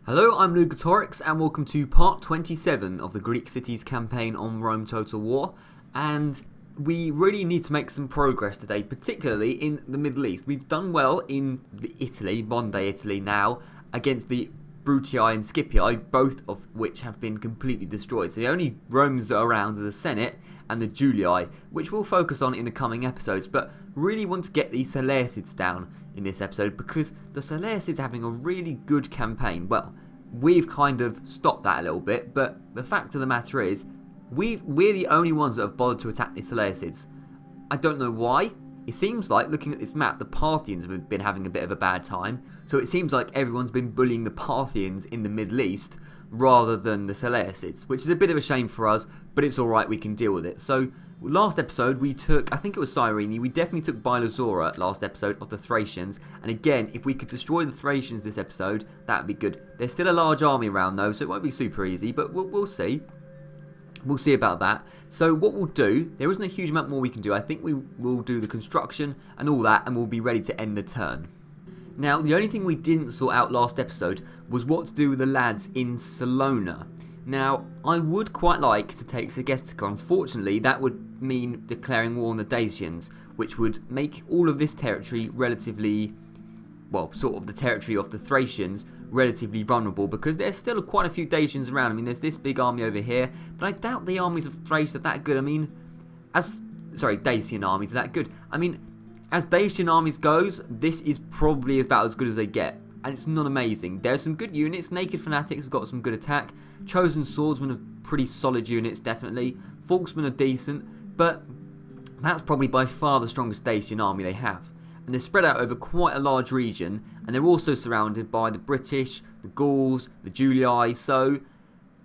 Hello, I'm Lugatorix, and welcome to part 27 of the Greek cities campaign on Rome Total War. And we really need to make some progress today, particularly in the Middle East. We've done well in Italy, modern-day Italy now, against the Brutii and Scipii, both of which have been completely destroyed. So the only Romans that are around are the Senate and the Julii, which we'll focus on in the coming episodes, but really want to get the Seleucids down in this episode because the Seleucids are having a really good campaign. Well, we've kind of stopped that a little bit, but the fact of the matter is, we're the only ones that have bothered to attack the Seleucids. I don't know why. It seems like, looking at this map, the Parthians have been having a bit of a bad time. So it seems like everyone's been bullying the Parthians in the Middle East rather than the Seleucids, which is a bit of a shame for us, but it's alright, we can deal with it. So, last episode we took, I think it was Cyrene, we definitely took Bilosora last episode of the Thracians, and again, if we could destroy the Thracians this episode, that would be good. There's still a large army around though, so it won't be super easy, but we'll see. We'll see about that. So what we'll do, there isn't a huge amount more we can do. I think we will do the construction and all that, and we'll be ready to end the turn. Now, the only thing we didn't sort out last episode was what to do with the lads in Salona. Now, I would quite like to take Segestica. Unfortunately, that would mean declaring war on the Dacians, which would make all of this territory relatively, well, sort of the territory of the Thracians, relatively vulnerable, because there's still quite a few Dacians around. I mean, there's this big army over here, but I doubt the armies of Thrace are that good. I mean, Dacian armies are that good. I mean, as Dacian armies goes, this is probably about as good as they get, and it's not amazing. There's some good units. Naked Fanatics have got some good attack. Chosen Swordsmen are pretty solid units, definitely. Folksmen are decent, but that's probably by far the strongest Dacian army they have. And they're spread out over quite a large region, and they're also surrounded by the British, the Gauls, the Julii. So,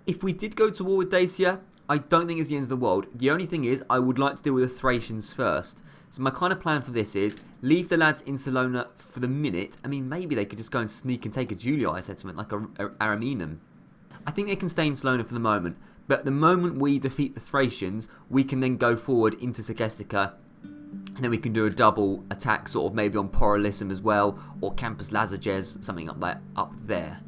if we did go to war with Dacia, I don't think it's the end of the world. The only thing is, I would like to deal with the Thracians first. So my kind of plan for this is, leave the lads in Salona for the minute. I mean, maybe they could just go and sneak and take a Julii settlement, like a Ariminum. I think they can stay in Salona for the moment, but the moment we defeat the Thracians, we can then go forward into Segestica, and then we can do a double attack, sort of maybe on Porolissum as well, or Campus Lazages, something up there.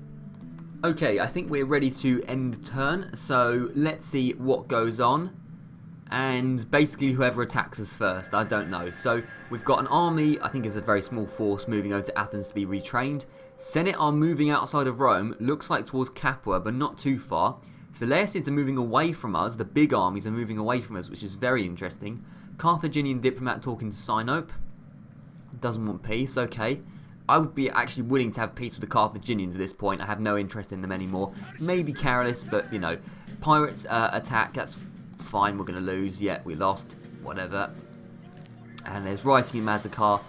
Okay, I think we're ready to end the turn, so let's see what goes on. And basically whoever attacks us first, I don't know. So we've got an army, I think it's a very small force, moving over to Athens to be retrained. Senate are moving outside of Rome, looks like towards Capua, but not too far. Seleucids are moving away from us, the big armies are moving away from us, which is very interesting. Carthaginian diplomat talking to Sinope. Doesn't want peace, okay. I would be actually willing to have peace with the Carthaginians at this point. I have no interest in them anymore. Maybe Carolus, but you know. Pirates attack, that's fine, we're going to lose. Yeah, we lost, whatever. And there's writing in Mazacar.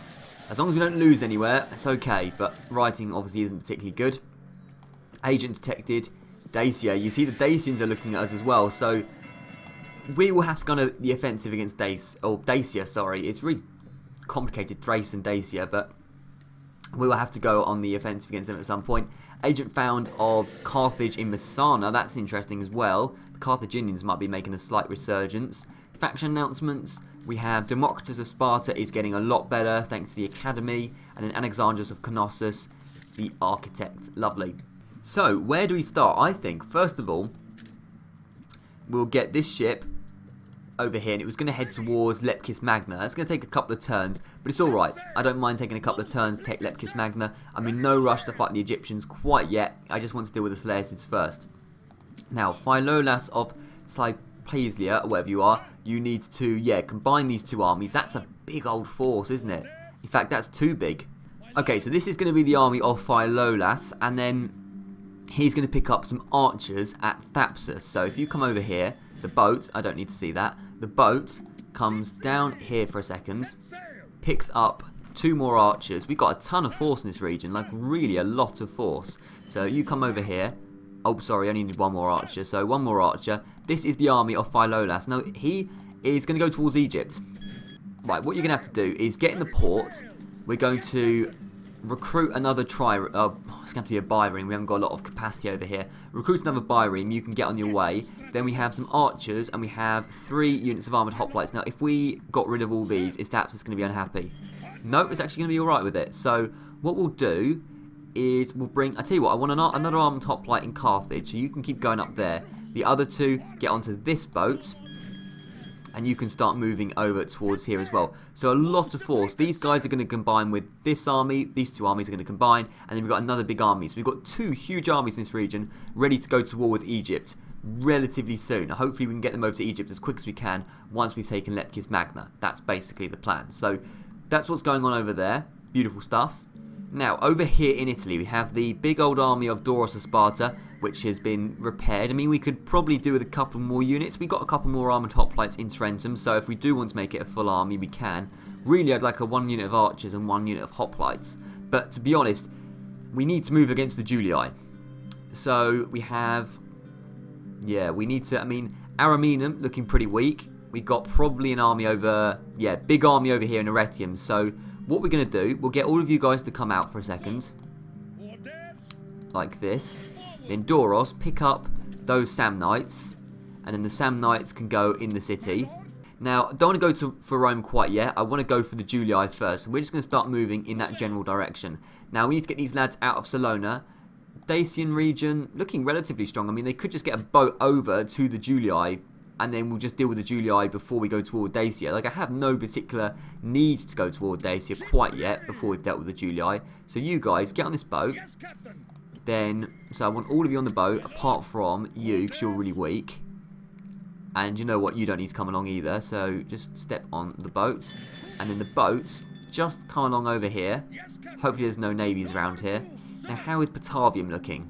As long as we don't lose anywhere, it's okay. But writing obviously isn't particularly good. Agent detected. Dacia, you see the Dacians are looking at us as well, so we will have to go on the offensive against Dacia, sorry. It's really complicated, Thrace and Dacia, but we will have to go on the offensive against them at some point. Agent found of Carthage in Messana, that's interesting as well. The Carthaginians might be making a slight resurgence. Faction announcements, we have Democritus of Sparta is getting a lot better thanks to the Academy, and then Anaxandros of Knossos, the Architect. Lovely. So, where do we start? I think, first of all, we'll get this ship over here, and it was going to head towards Lepkis Magna. It's going to take a couple of turns, but it's alright. I don't mind taking a couple of turns to take Lepkis Magna. I'm in no rush to fight the Egyptians quite yet. I just want to deal with the Seleucids first. Now, Philolas of Cypasia, or whatever you are, you need to, combine these two armies. That's a big old force, isn't it? In fact, that's too big. Okay, so this is going to be the army of Philolas, and then he's going to pick up some archers at Thapsus. So if you come over here, the boat, I don't need to see that, the boat comes down here for a second, picks up 2 more archers. We've got a ton of force in this region, like really a lot of force. So you come over here. Oh, sorry, I only need 1 more archer. So 1 more archer. This is the army of Philolas. Now, he is going to go towards Egypt. Right, what you're going to have to do is get in the port. We're going to recruit another it's going to have to be a bireme. We haven't got a lot of capacity over here. Recruit another bireme. You can get on your way. Then we have some archers, and we have 3 units of armoured hoplites. Now, if we got rid of all these, is Thapsus going to be unhappy? No, it's actually going to be alright with it. So, what we'll do is we'll bring... I tell you what, I want another armed hoplite in Carthage, so you can keep going up there. The other two get onto this boat, and you can start moving over towards here as well. So a lot of force. These guys are going to combine with this army. These two armies are going to combine, and then we've got another big army. So we've got two huge armies in this region ready to go to war with Egypt relatively soon. Hopefully we can get them over to Egypt as quick as we can once we've taken Leptis Magna. That's basically the plan. So that's what's going on over there. Beautiful stuff. Now, over here in Italy, we have the big old army of Doros of Sparta, which has been repaired. I mean, we could probably do with a couple more units. We've got a couple more armoured hoplites in Tarentum, so if we do want to make it a full army, we can. Really, I'd like a 1 unit of archers and 1 unit of hoplites. But to be honest, we need to move against the Julii. So we have... yeah, we need to... I mean, Ariminum looking pretty weak. We've got probably an army over... yeah, big army over here in Arretium. So what we're going to do, we'll get all of you guys to come out for a second. Like this. Then Doros, pick up those Samnites. And then the Samnites can go in the city. Now, I don't want to go for Rome quite yet. I want to go for the Julii first. So we're just going to start moving in that general direction. Now, we need to get these lads out of Salona. Dacian region looking relatively strong. I mean, they could just get a boat over to the Julii, and then we'll just deal with the Julii before we go toward Dacia. Like, I have no particular need to go toward Dacia quite yet before we've dealt with the Julii. So you guys, get on this boat. Then, so I want all of you on the boat, apart from you, because you're really weak. And you know what, you don't need to come along either, so just step on the boat. And then the boat, just come along over here. Hopefully there's no navies around here. Now, how is Batavium looking?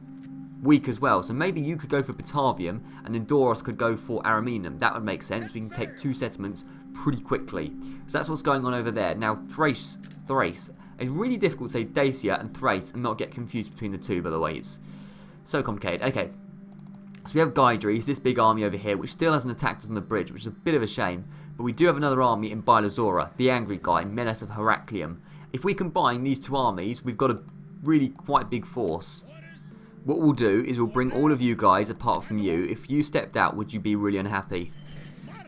Weak as well. So maybe you could go for Batavium, and then Doros could go for Ariminum. That would make sense. We can take 2 settlements pretty quickly. So that's what's going on over there. Now, Thrace. It's really difficult to say Dacia and Thrace and not get confused between the two, by the way. It's so complicated. Okay. So we have Guidries, this big army over here, which still hasn't attacked us on the bridge, which is a bit of a shame. But we do have another army in Bylazora, the angry guy, Menes of Heraclium. If we combine these two armies, we've got a really quite big force. What we'll do is we'll bring all of you guys apart from you. If you stepped out, would you be really unhappy?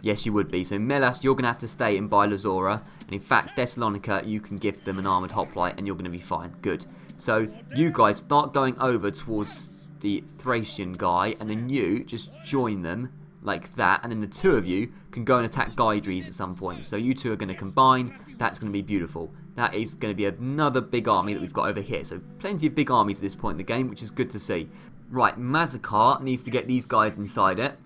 Yes, you would be. So Melas, you're going to have to stay in Bylazora. And in fact, Thessalonica, you can give them an armoured hoplite and you're going to be fine. Good. So you guys start going over towards the Thracian guy, and then you just join them like that. And then the two of you can go and attack Guidries at some point. So you two are going to combine. That's going to be beautiful. That is going to be another big army that we've got over here. So plenty of big armies at this point in the game, which is good to see. Right, Mazacar needs to get these guys inside it.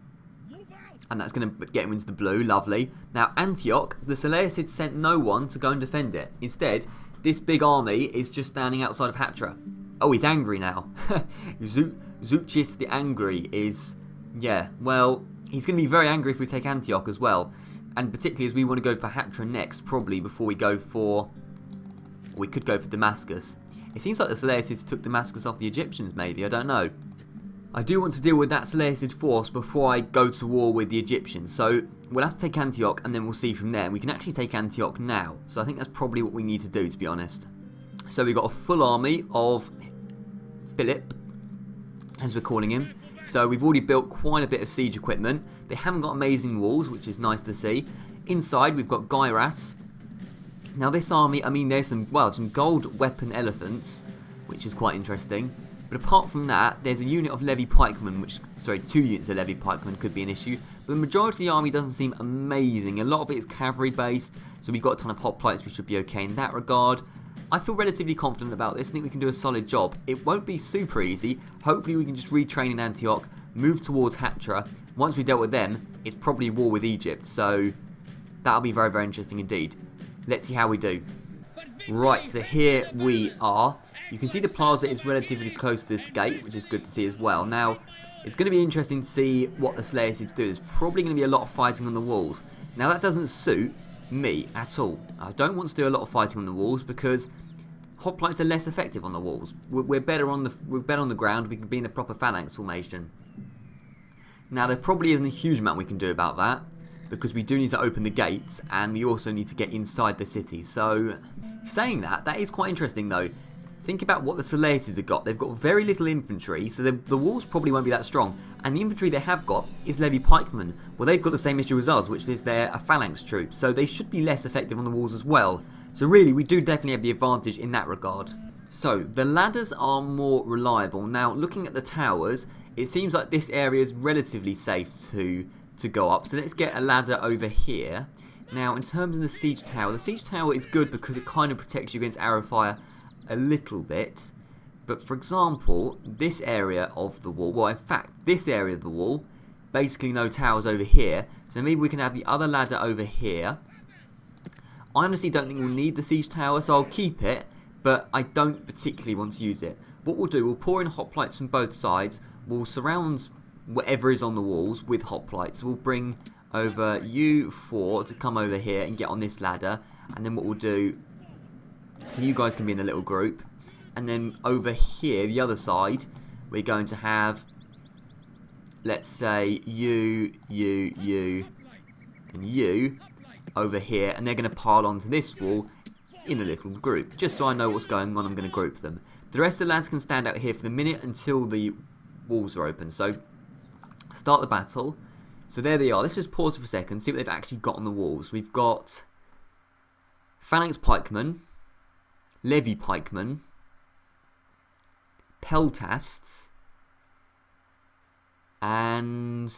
And that's going to get him into the blue. Lovely. Now, Antioch, the Seleucids sent no one to go and defend it. Instead, this big army is just standing outside of Hatra. Oh, he's angry now. Zeuxis the Angry is... yeah, well, he's going to be very angry if we take Antioch as well. And particularly as we want to go for Hatra next, probably before we go for... we could go for Damascus. It seems like the Seleucids took Damascus off the Egyptians, maybe. I don't know. I do want to deal with that Seleucid force before I go to war with the Egyptians. So we'll have to take Antioch and then we'll see from there. We can actually take Antioch now. So I think that's probably what we need to do, to be honest. So we've got a full army of Philip, as we're calling him. So we've already built quite a bit of siege equipment. They haven't got amazing walls, which is nice to see. Inside we've got Gyras. Now this army, I mean, there's some gold weapon elephants, which is quite interesting. But apart from that, there's a unit of levy pikemen, two units of levy pikemen could be an issue. But the majority of the army doesn't seem amazing. A lot of it is cavalry based, so we've got a ton of hoplites, which should be okay in that regard. I feel relatively confident about this. I think we can do a solid job. It won't be super easy. Hopefully we can just retrain in Antioch, move towards Hatra. Once we've dealt with them, it's probably war with Egypt. So that'll be very, very interesting indeed. Let's see how we do. Right, so here we are. You can see the plaza is relatively close to this gate, which is good to see as well. Now, it's going to be interesting to see what the Seleucids do. There's probably going to be a lot of fighting on the walls. Now, that doesn't suit me at all. I don't want to do a lot of fighting on the walls because hoplites are less effective on the walls. We're better on the ground. We can be in a proper phalanx formation. Now, there probably isn't a huge amount we can do about that because we do need to open the gates and we also need to get inside the city. So, saying that, that is quite interesting though. Think about what the Seleucids have got. They've got very little infantry, so the walls probably won't be that strong. And the infantry they have got is levy pikemen. Well, they've got the same issue as us, which is they're a phalanx troop, so they should be less effective on the walls as well. So really, we do definitely have the advantage in that regard. So, the ladders are more reliable. Now, looking at the towers, it seems like this area is relatively safe to go up. So let's get a ladder over here. Now, in terms of the siege tower is good because it kind of protects you against arrow fire a little bit. But for example, this area of the wall, well, in fact, this area of the wall, basically no towers over here. So maybe we can have the other ladder over here. I honestly don't think we'll need the siege tower, so I'll keep it, but I don't particularly want to use it. What we'll do, we'll pour in hoplites from both sides. We'll surround whatever is on the walls with hoplites. We'll bring over you four to come over here and get on this ladder. And then what we'll do, so you guys can be in a little group. And then over here, the other side, we're going to have, let's say, you, and you over here. And they're going to pile onto this wall in a little group. Just so I know what's going on, I'm going to group them. The rest of the lads can stand out here for the minute until the walls are open. So, start the battle. So there they are. Let's just pause for a second, see what they've actually got on the walls. We've got phalanx pikemen, levy pikemen, peltasts, and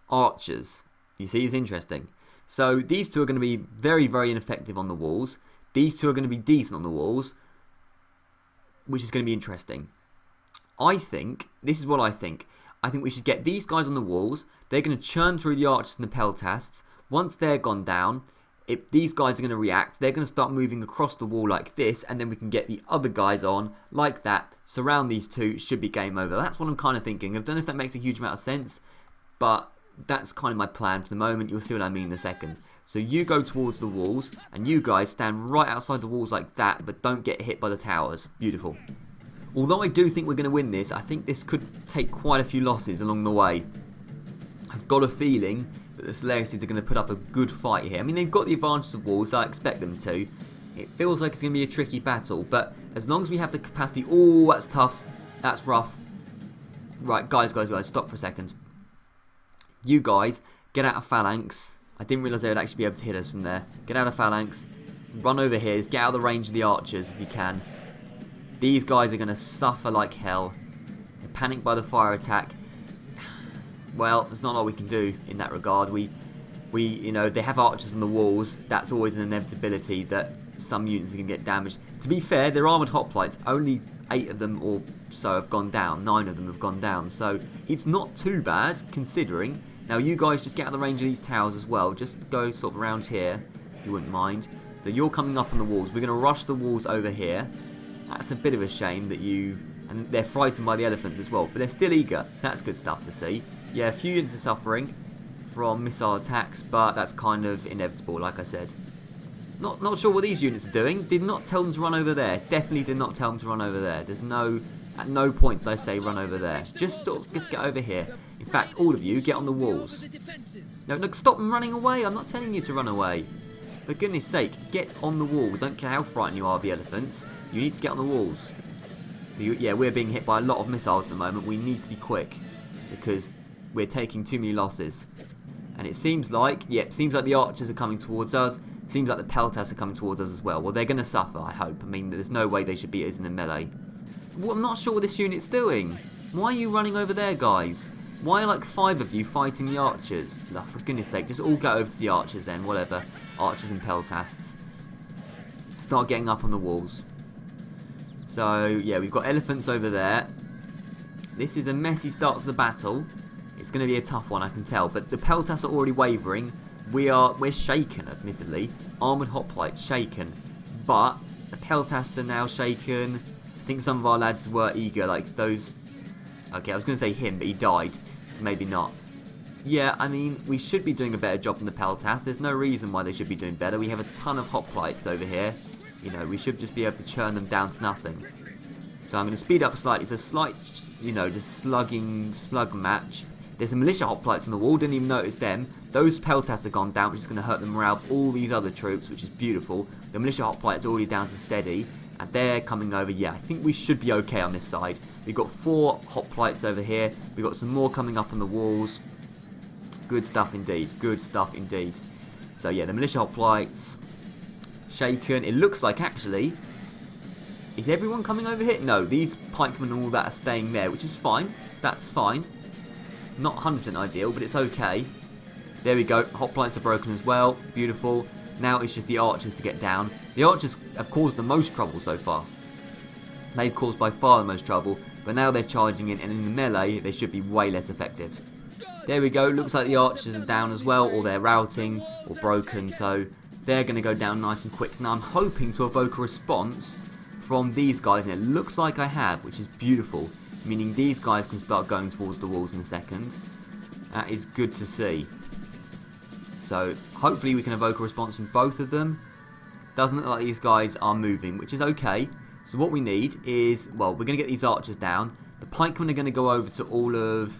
archers. You see, it's interesting. So these two are going to be very, very ineffective on the walls. These two are going to be decent on the walls, which is going to be interesting. I think, this is what I think we should get these guys on the walls. They're going to churn through the archers and the peltasts. Once they're gone down, if these guys are going to react, they're going to start moving across the wall like this, and then we can get the other guys on like that. Surround these two, should be game over. That's what I'm kind of thinking. I don't know if that makes a huge amount of sense, but that's kind of my plan for the moment. You'll see what I mean in a second. So you go towards the walls, and you guys stand right outside the walls like that, but don't get hit by the towers. Beautiful. Although I do think we're going to win this, I think this could take quite a few losses along the way. I've got a feeling that the Seleucids are going to put up a good fight here. I mean, they've got the advantage of walls, so I expect them to. It feels like it's going to be a tricky battle, but as long as we have the capacity... Oh, that's tough. That's rough. Right, guys, stop for a second. You guys, get out of phalanx. I didn't realise they would actually be able to hit us from there. Get out of phalanx. Run over here. Just get out of the range of the archers if you can. These guys are going to suffer like hell. They're panicked by the fire attack. Well, there's not a lot we can do in that regard. You know, they have archers on the walls. That's always an inevitability that some units are going to get damaged. To be fair, they're armoured hoplites. Only 8 of them or so have gone down. 9 of them have gone down. So it's not too bad, considering. Now, you guys just get out of the range of these towers as well. Just go sort of around here, if you wouldn't mind. So you're coming up on the walls. We're going to rush the walls over here. That's a bit of a shame that you... And they're frightened by the elephants as well. But they're still eager. That's good stuff to see. Yeah, a few units are suffering from missile attacks, but that's kind of inevitable, like I said. Not sure what these units are doing. Did not tell them to run over there. Definitely did not tell them to run over there. There's no... At no point did I say run over there. Just sort of just get over here. In fact, all of you, get on the walls. No, look, stop them running away. I'm not telling you to run away. For goodness sake, get on the walls. Don't care how frightened you are of the elephants. You need to get on the walls. So, yeah, we're being hit by a lot of missiles at the moment. We need to be quick because we're taking too many losses. And it seems like, seems like the archers are coming towards us. Seems like the peltasts are coming towards us as well. Well, they're going to suffer, I hope. I mean, there's no way they should beat us in the melee. Well, I'm not sure what this unit's doing. Why are you running over there, guys? Why are like 5 of you fighting the archers? Oh, for goodness sake, just all go over to the archers then, whatever. Archers and peltasts. Start getting up on the walls. So, yeah, we've got elephants over there. This is a messy start to the battle. It's going to be a tough one, I can tell. But the peltasts are already wavering. We're shaken, admittedly. Armoured hoplites shaken. But the peltasts are now shaken. I think some of our lads were eager, like those... Okay, I was going to say him, but he died. So maybe not. Yeah, I mean, we should be doing a better job than the peltasts. There's no reason why they should be doing better. We have a ton of hoplites over here. You know, we should just be able to churn them down to nothing. So I'm going to speed up slightly. It's a slight, you know, just slug match. There's some militia hoplites on the wall. Didn't even notice them. Those peltasts have gone down, which is going to hurt the morale of all these other troops, which is beautiful. The militia hoplites are already down to steady. And they're coming over. Yeah, I think we should be okay on this side. We've got 4 hoplites over here. We've got some more coming up on the walls. Good stuff indeed. Good stuff indeed. So yeah, the militia hoplites shaken. It looks like actually Is everyone coming over here? No, these pikemen and all that are staying there, which is fine. That's fine. Not 100% ideal, but it's okay. There we go. Hoplites are broken as well. Beautiful. Now it's just the archers to get down. The archers have caused the most trouble so far. They've caused by far the most trouble, but now they're charging in, and in the melee, they should be way less effective. There we go. Looks like the archers are down as well, or they're routing, or broken, so they're going to go down nice and quick. Now I'm hoping to evoke a response from these guys, and it looks like I have, which is beautiful, meaning these guys can start going towards the walls in a second. That is good to see. So hopefully we can evoke a response from both of them. Doesn't look like these guys are moving, which is okay. So what we need is, well, we're going to get these archers down. The pikemen are going to go over to all of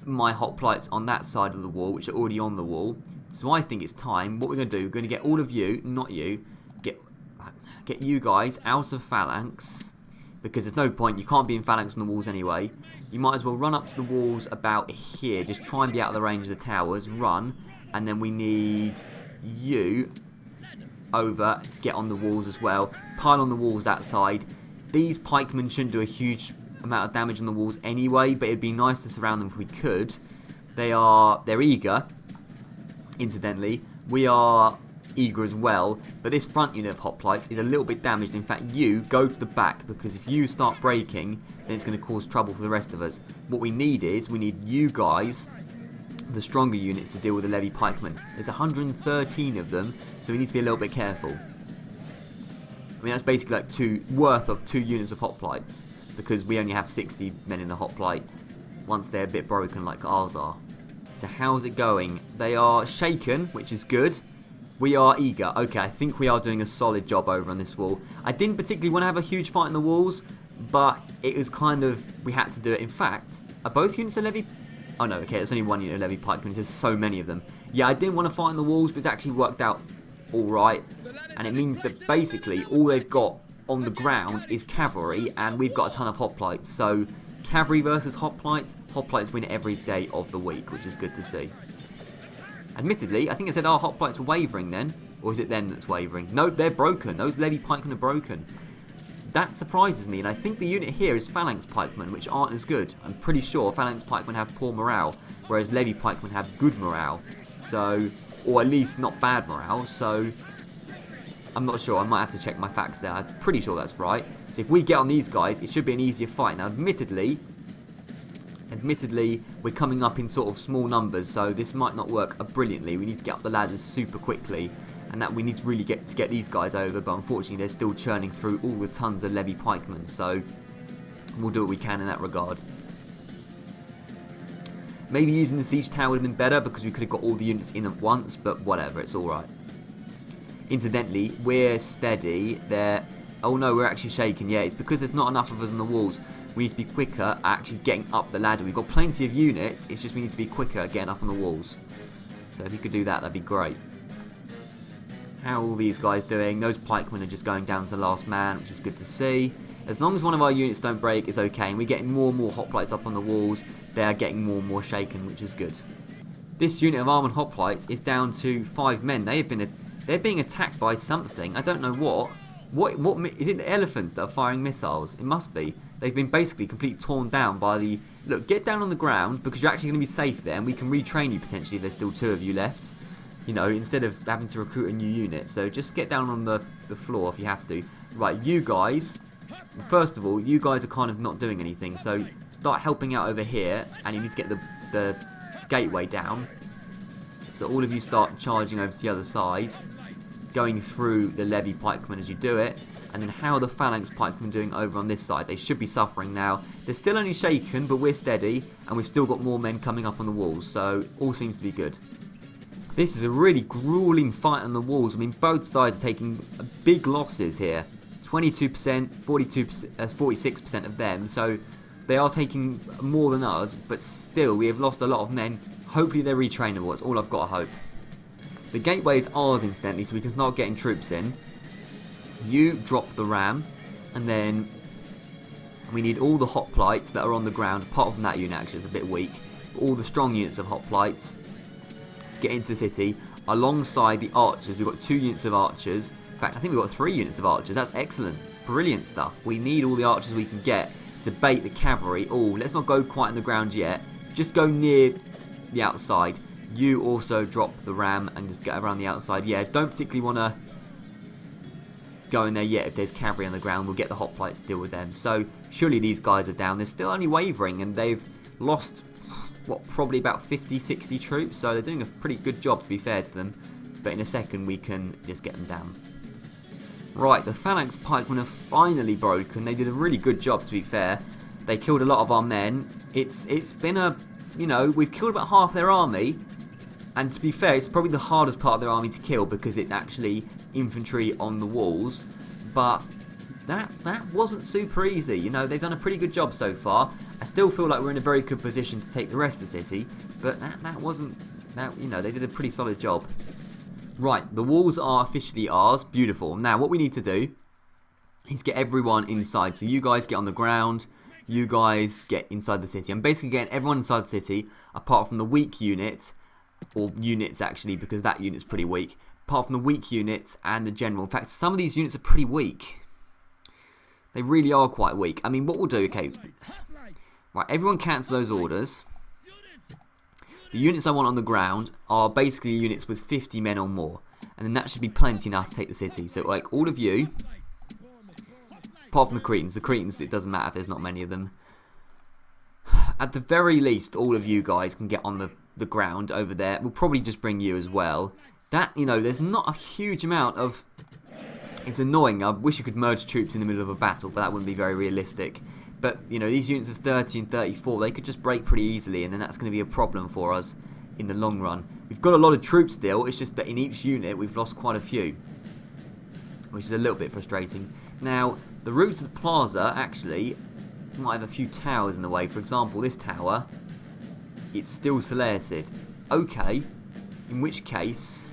my hoplites on that side of the wall, which are already on the wall. So I think it's time. What we're going to do, we're going to get all of you, not you, get you guys out of phalanx, because there's no point. You can't be in phalanx on the walls anyway. You might as well run up to the walls about here. Just try and be out of the range of the towers. Run. And then we need you over to get on the walls as well. Pile on the walls that side. These pikemen shouldn't do a huge amount of damage on the walls anyway, but it'd be nice to surround them if we could. They're eager. Incidentally, we are eager as well, but this front unit of hoplites is a little bit damaged. In fact, you go to the back, because if you start breaking, then it's going to cause trouble for the rest of us. What we need is, we need you guys, the stronger units, to deal with the levy pikemen. There's 113 of them, so we need to be a little bit careful. I mean, that's basically like worth of 2 units of hoplites, because we only have 60 men in the hoplite once they're a bit broken like ours are. So how's it going? They are shaken, which is good. We are eager. Okay, I think we are doing a solid job over on this wall. I didn't particularly want to have a huge fight in the walls, but it was kind of, we had to do it. In fact, are both units of levy? Oh no, okay, there's only one unit of levy pikemen. There's so many of them. Yeah, I didn't want to fight in the walls, but it's actually worked out alright. And it means that basically all they've got on the ground is cavalry, and we've got a ton of hoplites. So cavalry versus hoplites. Hoplites win every day of the week, which is good to see. Admittedly, I think I said our hoplites were wavering then. Or is it them that's wavering? No, they're broken. Those levy pikemen are broken. That surprises me, and I think the unit here is phalanx pikemen, which aren't as good. I'm pretty sure phalanx pikemen have poor morale, whereas levy pikemen have good morale. So, or at least not bad morale, so I'm not sure. I might have to check my facts there. I'm pretty sure that's right. So if we get on these guys, it should be an easier fight. Now, admittedly, we're coming up in sort of small numbers, so this might not work brilliantly. We need to get up the ladders super quickly, and that we need to really get these guys over, but unfortunately they're still churning through all the tons of levy pikemen, so we'll do what we can in that regard. Maybe using the siege tower would have been better, because we could have got all the units in at once, but whatever, it's alright. Incidentally, we're steady. Oh no, we're actually shaken. Yeah, it's because there's not enough of us on the walls. We need to be quicker at actually getting up the ladder. We've got plenty of units, it's just we need to be quicker at getting up on the walls. So if you could do that, that'd be great. How are all these guys doing? Those pikemen are just going down to the last man, which is good to see. As long as one of our units don't break, it's okay. And we're getting more and more hoplites up on the walls. They are getting more and more shaken, which is good. This unit of armoured hoplites is down to 5 men. They're being attacked by something. I don't know what. What is it? The elephants that are firing missiles? It must be. They've been basically completely torn down by the... Look, get down on the ground, because you're actually going to be safe there, and we can retrain you potentially if there's still 2 of you left. You know, instead of having to recruit a new unit. So just get down on the floor if you have to. Right, you guys... First of all, you guys are kind of not doing anything, so start helping out over here, and you need to get the gateway down. So all of you start charging over to the other side, going through the levy pikemen as you do it. And then how are the phalanx pikemen doing over on this side? They should be suffering now. They're still only shaken, but we're steady, and we've still got more men coming up on the walls, so all seems to be good. This is a really grueling fight on the walls. I mean, both sides are taking big losses here. 22%, 42%, 46% of them, so they are taking more than us, but still, we have lost a lot of men. Hopefully they're retrainable, that's all I've got to hope. The gateway is ours, incidentally, so we can start getting troops in. You drop the ram, and then we need all the hoplites that are on the ground, apart from that unit, actually, it's a bit weak. All the strong units of hoplites to get into the city, alongside the archers. We've got 2 units of archers. In fact, I think we've got 3 units of archers. That's excellent. brilliant stuff. We need all the archers we can get to bait the cavalry. Oh, let's not go quite on the ground yet. Just go near the outside. You also drop the ram and just get around the outside. Yeah, don't particularly want to go in there yet. If there's cavalry on the ground, we'll get the hoplites to deal with them. So surely these guys are down. They're still only wavering, and they've lost, what, probably about 50, 60 troops. So they're doing a pretty good job, to be fair to them. But in a second, we can just get them down. Right, the phalanx pikemen have finally broken. They did a really good job, to be fair. They killed a lot of our men. It's been a, you know, we've killed about half their army. And to be fair, it's probably the hardest part of their army to kill because it's actually infantry on the walls. But that wasn't super easy. You know, they've done a pretty good job so far. I still feel like we're in a very good position to take the rest of the city. But that wasn't, you know, they did a pretty solid job. Right, the walls are officially ours. Beautiful. Now, what we need to do is get everyone inside. So you guys get on the ground. You guys get inside the city. I'm basically getting everyone inside the city, apart from the weak unit, or units actually, because that unit's pretty weak. Apart from the weak unit and the general. In fact, some of these units are pretty weak. They really are quite weak. I mean, what we'll do, okay. Right, everyone cancel those orders. The units I want on the ground are basically units with 50 men or more. And then that should be plenty enough to take the city. So, like, all of you, apart from the Cretans. The Cretans, it doesn't matter if there's not many of them. At the very least, all of you guys can get on the ground over there. We'll probably just bring you as well. That, you know, there's not a huge amount of... It's annoying. I wish you could merge troops in the middle of a battle, but that wouldn't be very realistic. But, you know, these units of 30 and 34, they could just break pretty easily, and then that's going to be a problem for us in the long run. We've got a lot of troops still, it's just that in each unit we've lost quite a few, which is a little bit frustrating. Now, the route to the plaza actually might have a few towers in the way. For example, this tower, it's still Seleucid. Okay, in which case...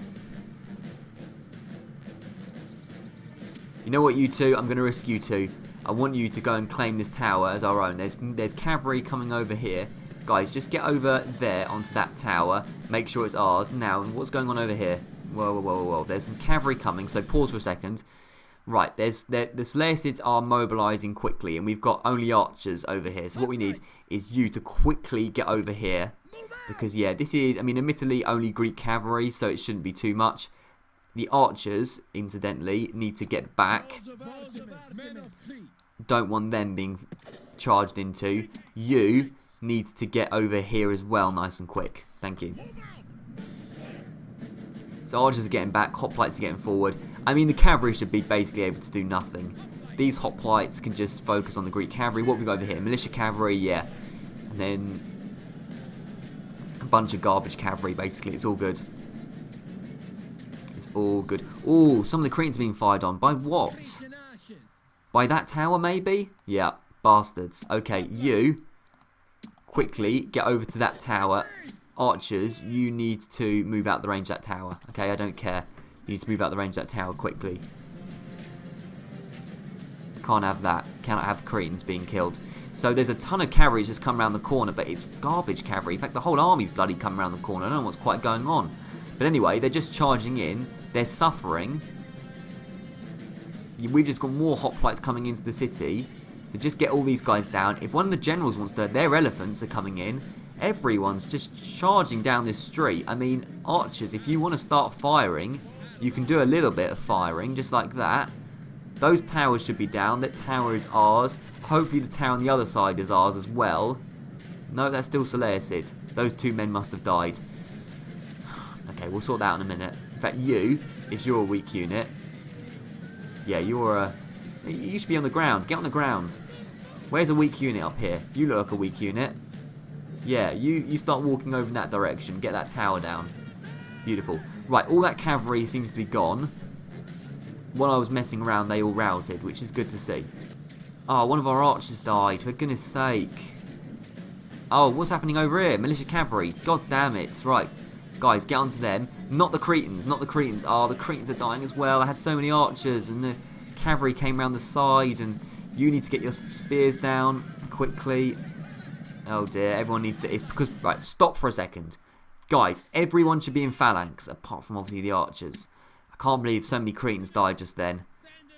You know what, you two? I'm going to risk you two. I want you to go and claim this tower as our own. There's cavalry coming over here. Guys, just get over there onto that tower. Make sure it's ours. Now, what's going on over here? Whoa, whoa, whoa, whoa. There's some cavalry coming, so pause for a second. Right, the Seleucids are mobilising quickly, and we've got only archers over here. So what we need is you to quickly get over here. Because, yeah, this is, I mean, admittedly, only Greek cavalry, so it shouldn't be too much. The archers, incidentally, need to get back. Don't want them being charged into. You need to get over here as well, nice and quick. Thank you. So archers are getting back, hoplites are getting forward. I mean, the cavalry should be basically able to do nothing. These hoplites can just focus on the Greek cavalry. What have we got over here? Militia cavalry, yeah. And then a bunch of garbage cavalry, basically. It's all good. All good. Oh, some of the Cretans are being fired on. By what? By that tower, maybe? Yeah, bastards. Okay, you quickly get over to that tower. Archers, you need to move out the range of that tower. Okay, I don't care. You need to move out the range of that tower quickly. Can't have that. Cannot have Cretans being killed. So there's a ton of cavalry just come around the corner, but it's garbage cavalry. In fact, the whole army's bloody come around the corner. I don't know what's quite going on. But anyway, they're just charging in. They're suffering. We've just got more hoplites coming into the city. So just get all these guys down. If one of the generals wants to... Their elephants are coming in. Everyone's just charging down this street. I mean, archers, if you want to start firing, you can do a little bit of firing, just like that. Those towers should be down. That tower is ours. Hopefully the tower on the other side is ours as well. No, that's still Seleucid. Those two men must have died. Okay, we'll sort that out in a minute. In fact, you, if you're a weak unit, yeah, you're a... You should be on the ground. Get on the ground. Where's a weak unit up here? You look like a weak unit. Yeah, you start walking over in that direction. Get that tower down. Beautiful. Right, all that cavalry seems to be gone. While I was messing around, they all routed, which is good to see. Oh, one of our archers died. For goodness sake. Oh, what's happening over here? Militia cavalry. God damn it. Right. Guys, get onto them. Not the Cretans, not the Cretans. Oh, the Cretans are dying as well. I had so many archers, and the cavalry came around the side, and you need to get your spears down quickly. Oh dear, everyone needs to... It's because... Right, stop for a second. Guys, everyone should be in phalanx, apart from obviously the archers. I can't believe so many Cretans died just then.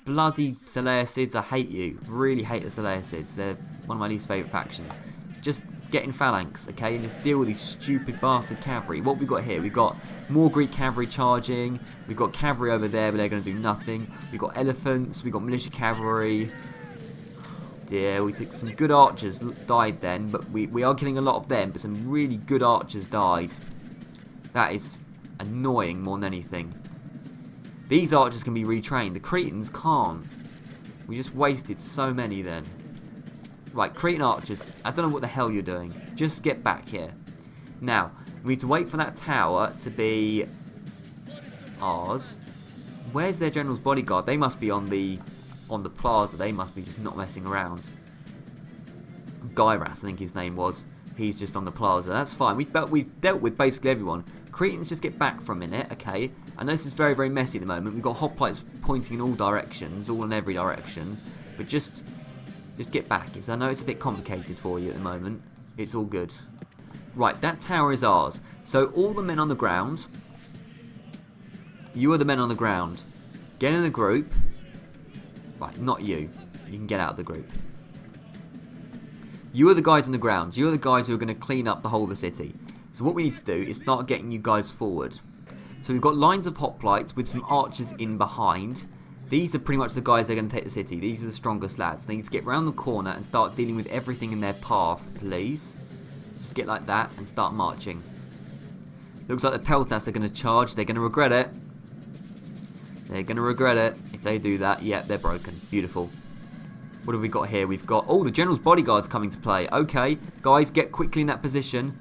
Bloody Seleucids, I hate you. Really hate the Seleucids. They're one of my least favourite factions. Just get in phalanx, okay, and just deal with these stupid bastard cavalry. What have we got here? We've got more Greek cavalry charging. We've got cavalry over there, but they're going to do nothing. We've got elephants. We've got militia cavalry. Dear, we took some good archers died then, but we are killing a lot of them, but some really good archers died. That is annoying more than anything. These archers can be retrained. The Cretans can't. We just wasted so many then. Right, Cretan archers, I don't know what the hell you're doing. Just get back here. Now, we need to wait for that tower to be ours. Where's their general's bodyguard? They must be on the plaza. They must be just not messing around. Gyras, I think his name was. He's just on the plaza. That's fine. We've dealt with basically everyone. Cretans, just get back for a minute, okay? I know this is very, very messy at the moment. We've got hoplites pointing in all directions, all in every direction. But just get back. I know it's a bit complicated for you at the moment. It's all good. Right, that tower is ours. So all the men on the ground. You are the men on the ground. Get in the group. Right, not you. You can get out of the group. You are the guys on the ground. You are the guys who are going to clean up the whole of the city. So what we need to do is start getting you guys forward. So we've got lines of hoplites with some archers in behind. These are pretty much the guys that are going to take the city. These are the strongest lads. They need to get round the corner and start dealing with everything in their path, please. Just get like that and start marching. Looks like the Peltas are going to charge. They're going to regret it. They're going to regret it if they do that. Yeah, they're broken. Beautiful. What have we got here? We've got... Oh, the general's bodyguard's coming to play. Okay, guys, get quickly in that position.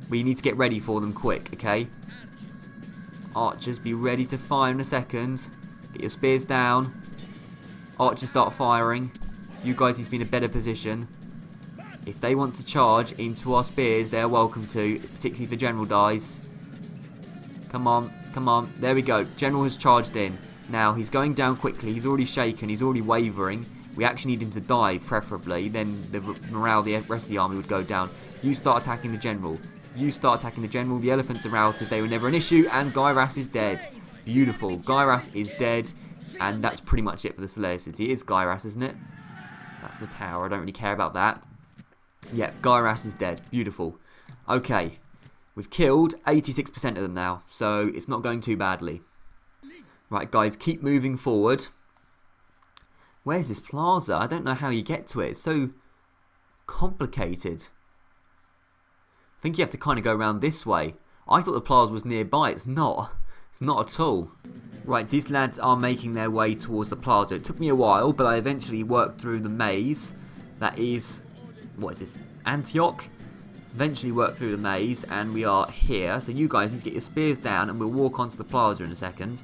We need to get ready for them quick, okay? Archers, be ready to fire in a second. Get your spears down. Archers start firing. You guys need to be in a better position. If they want to charge into our spears, they're welcome to, particularly if the general dies. Come on, come on. There we go. General has charged in. Now, he's going down quickly. He's already shaken. He's already wavering. We actually need him to die, preferably. Then the morale of the rest of the army would go down. You start attacking the general. You start attacking the general. The elephants are routed. They were never an issue. And Gyras is dead. Beautiful. Gyras is dead. And that's pretty much it for the Seleucids. It is Gyras, isn't it? That's the tower. I don't really care about that. Yeah, Gyras is dead. Beautiful. Okay. We've killed 86% of them now. So it's not going too badly. Right, guys. Keep moving forward. Where's this plaza? I don't know how you get to it. It's so complicated. I think you have to kind of go around this way. I thought the plaza was nearby. It's not. It's not at all. Right, these lads are making their way towards the plaza. It took me a while, but I eventually worked through the maze. That is... What is this? Antioch. Eventually worked through the maze, and we are here. So you guys need to get your spears down, and we'll walk onto the plaza in a second.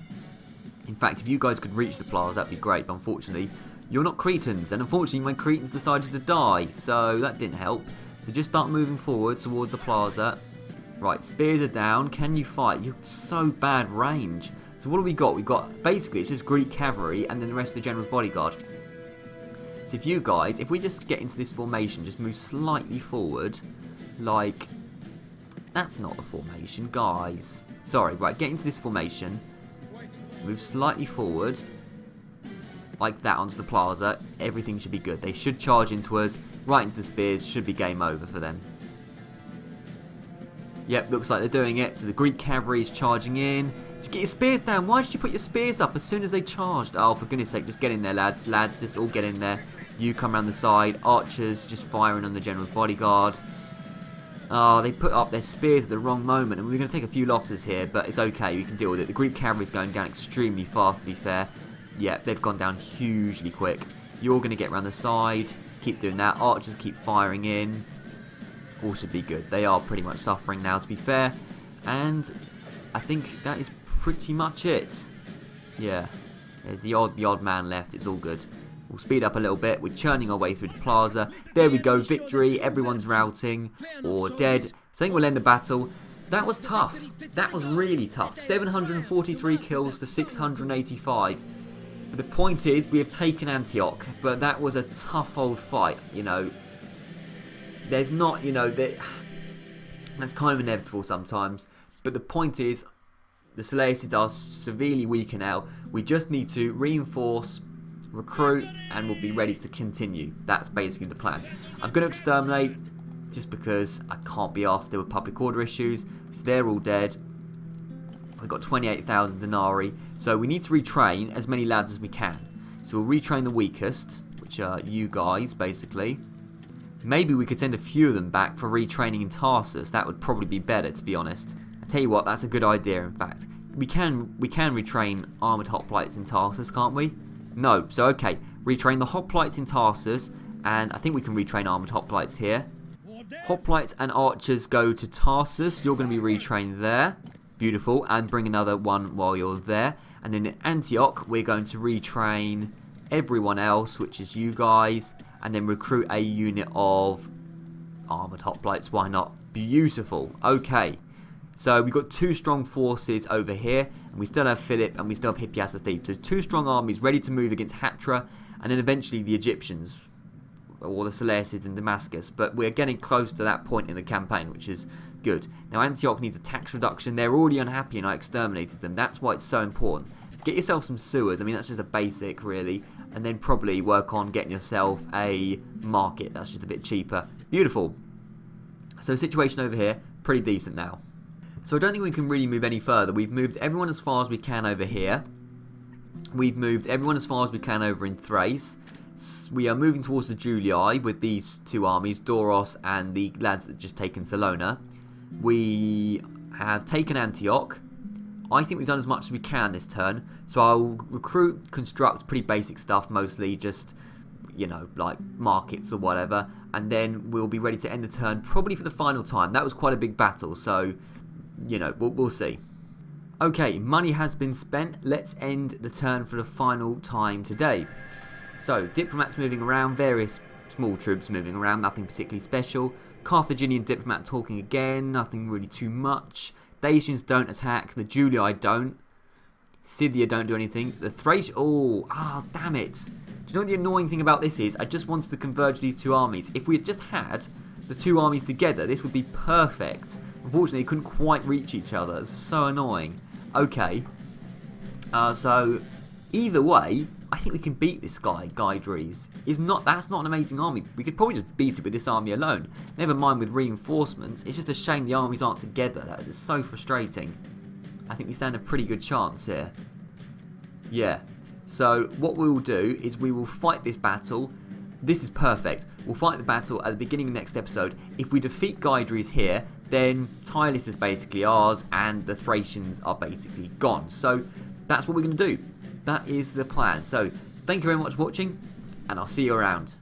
In fact, if you guys could reach the plaza, that'd be great. But unfortunately, you're not Cretans. And unfortunately, my Cretans decided to die. So that didn't help. So just start moving forward towards the plaza. Right, spears are down. Can you fight? You're so bad range. So what have we got? We've got, basically, it's just Greek cavalry and then the rest of the general's bodyguard. So if you guys, if we just get into this formation, just move slightly forward, like, that's not the formation, guys. Sorry, right, get into this formation, move slightly forward, like that onto the plaza, everything should be good. They should charge into us, right into the spears, should be game over for them. Yep, looks like they're doing it. So the Greek cavalry is charging in. Just get your spears down. Why did you put your spears up as soon as they charged? Oh, for goodness sake, just get in there, lads. Lads, just all get in there. You come around the side. Archers just firing on the general's bodyguard. Oh, they put up their spears at the wrong moment. And we're going to take a few losses here, but it's okay. We can deal with it. The Greek cavalry is going down extremely fast, to be fair. Yeah, they've gone down hugely quick. You're going to get around the side. Keep doing that. Archers keep firing in. All should be good. They are pretty much suffering now, to be fair. And I think that is pretty much it. Yeah. There's the odd man left. It's all good. We'll speed up a little bit. We're churning our way through the plaza. There we go. Victory. Everyone's routing or dead. So I think we'll end the battle. That was tough. That was really tough. 743 kills to 685. But the point is, we have taken Antioch. But that was a tough old fight, you know. There's not, you know, that's kind of inevitable sometimes. But the point is, the Seleucids are severely weaker now. We just need to reinforce recruit, and we'll be ready to continue. That's basically the plan. I'm going to exterminate just because I can't be asked to deal with public order issues. So they're all dead. We've got 28,000 denarii. So we need to retrain as many lads as we can. So we'll retrain the weakest, which are you guys, basically. Maybe we could send a few of them back for retraining in Tarsus. That would probably be better, to be honest. I tell you what, that's a good idea, in fact. We can retrain armoured hoplites in Tarsus, can't we? No. So, okay. Retrain the hoplites in Tarsus. And I think we can retrain armoured hoplites here. Hoplites and archers go to Tarsus. You're going to be retrained there. Beautiful. And bring another one while you're there. And then in Antioch, we're going to retrain everyone else, which is you guys. And then recruit a unit of armoured hoplites. Why not? Beautiful. Okay. So we've got 2 strong forces over here. And we still have Philip and we still have Hippias the Thief. So 2 strong armies ready to move against Hatra. And then eventually the Egyptians. Or the Seleucids in Damascus. But we're getting close to that point in the campaign, which is good. Now Antioch needs a tax reduction. They're already unhappy and I exterminated them. That's why it's so important. Get yourself some sewers. I mean, that's just a basic, really. And then probably work on getting yourself a market. That's just a bit cheaper. Beautiful. So situation over here, pretty decent now. So I don't think we can really move any further. We've moved everyone as far as we can over here. We've moved everyone as far as we can over in Thrace. We are moving towards the Julii with these 2 armies, Doros and the lads that just taken Salona. We have taken Antioch. I think we've done as much as we can this turn. So I'll recruit, construct, pretty basic stuff, mostly just, you know, like markets or whatever. And then we'll be ready to end the turn probably for the final time. That was quite a big battle, so, you know, we'll see. Okay, money has been spent. Let's end the turn for the final time today. So, diplomats moving around, various small troops moving around, nothing particularly special. Carthaginian diplomat talking again, nothing really too much. Dacians don't attack, the Julii don't. Scythia don't do anything. The Thracians, damn it. Do you know what the annoying thing about this is? I just wanted to converge these 2 armies. If we had just had the 2 armies together, this would be perfect. Unfortunately, they couldn't quite reach each other. It's so annoying. Okay. So, either way, I think we can beat this guy, Guydries. That's not an amazing army. We could probably just beat it with this army alone. Never mind with reinforcements. It's just a shame the armies aren't together. That is so frustrating. I think we stand a pretty good chance here. Yeah. So what we will do is we will fight this battle. This is perfect. We'll fight the battle at the beginning of the next episode. If we defeat Guydries here, then Tylis is basically ours and the Thracians are basically gone. So that's what we're going to do. That is the plan. So, thank you very much for watching, and I'll see you around.